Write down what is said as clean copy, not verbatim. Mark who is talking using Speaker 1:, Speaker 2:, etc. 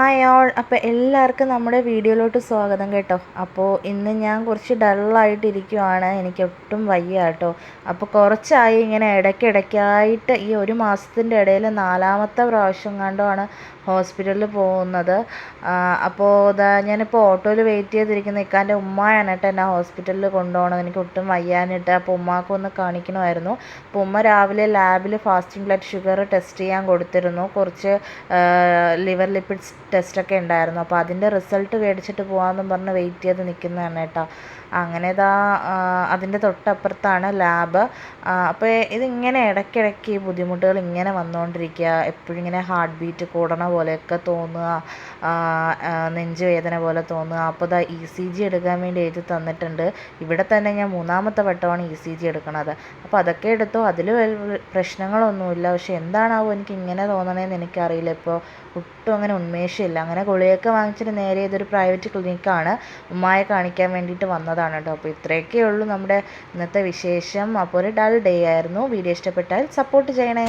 Speaker 1: Hi all. അപ്പോൾ എല്ലാവർക്കും നമ്മുടെ വീഡിയോയിലോട്ട് സ്വാഗതം കേട്ടോ. അപ്പോൾ ഇന്ന് ഞാൻ കുറച്ച് ഡള്ളായിട്ടിരിക്കുവാണ്, എനിക്ക് ഒട്ടും വയ്യ കേട്ടോ. അപ്പോൾ കുറച്ചായി ഇങ്ങനെ ഇടയ്ക്കിടയ്ക്കായിട്ട് ഈ ഒരു മാസത്തിൻ്റെ ഇടയിൽ 4-മത്തെ പ്രാവശ്യം കണ്ടാണ് ഹോസ്പിറ്റലിൽ പോകുന്നത്. അപ്പോൾ ഞാനിപ്പോൾ ഓട്ടോയിൽ വെയിറ്റ് ചെയ്തിരിക്കുന്ന ഇക്കാൻ്റെ ഉമ്മയാണ് കേട്ടോ എന്നെ ഹോസ്പിറ്റലിൽ കൊണ്ടുപോകണത്. എനിക്ക് ഒട്ടും വയ്യാനിട്ട്. അപ്പോൾ ഉമ്മാക്കൊന്ന് കാണിക്കണമായിരുന്നു. അപ്പോൾ ഉമ്മ രാവിലെ ലാബിൽ ഫാസ്റ്റിംഗ് ബ്ലഡ് ഷുഗർ ടെസ്റ്റ് ചെയ്യാൻ കൊടുത്തിരുന്നു. കുറച്ച് ലിവർ ലിപ്പിഡ്സ് ടെസ്റ്റൊക്കെ ഉണ്ടായിരുന്നു. അപ്പോൾ അതിൻ്റെ റിസൾട്ട് മേടിച്ചിട്ട് പോകാമെന്നും പറഞ്ഞ് വെയിറ്റ് ചെയ്ത് നിൽക്കുന്നതാണ് കേട്ടോ. അങ്ങനെ അതിൻ്റെ തൊട്ടപ്പുറത്താണ് ലാബ്. അപ്പോൾ ഇതിങ്ങനെ ഇടയ്ക്കിടയ്ക്ക് ഈ ബുദ്ധിമുട്ടുകൾ ഇങ്ങനെ വന്നുകൊണ്ടിരിക്കുക. എപ്പോഴും ഇങ്ങനെ ഹാർട്ട് ബീറ്റ് കൂടണ പോലെയൊക്കെ തോന്നുക, നെഞ്ച് വേദന പോലെ തോന്നുക. അപ്പോൾ ECG എടുക്കാൻ വേണ്ടി എഴുതി തന്നിട്ടുണ്ട്. ഇവിടെ തന്നെ ഞാൻ 3-മത്തെ വട്ടമാണ് ECG എടുക്കുന്നത്. അപ്പോൾ അതൊക്കെ എടുത്തു. അതിൽ പ്രശ്നങ്ങളൊന്നുമില്ല. പക്ഷെ എന്താണാവോ എനിക്ക് ഇങ്ങനെ തോന്നണേന്ന് എനിക്കറിയില്ല. ഇപ്പോൾ ഒട്ടും അങ്ങനെ ഉന്മേഷമില്ല. അങ്ങനെ ഗുളികയൊക്കെ വാങ്ങിച്ചിട്ട് നേരെ ഇതൊരു പ്രൈവറ്റ് ക്ലിനിക്കാണ്, ഉമ്മായെ കാണിക്കാൻ വേണ്ടിയിട്ട് വന്നതാണ് കേട്ടോ. അപ്പോൾ ഇത്രയൊക്കെ ഉള്ളൂ നമ്മുടെ ഇന്നത്തെ വിശേഷം. അപ്പോൾ ഒരു ഡൾ ഡേ ആയിരുന്നു. വീഡിയോ ഇഷ്ടപ്പെട്ടാൽ സപ്പോർട്ട് ചെയ്യണേ.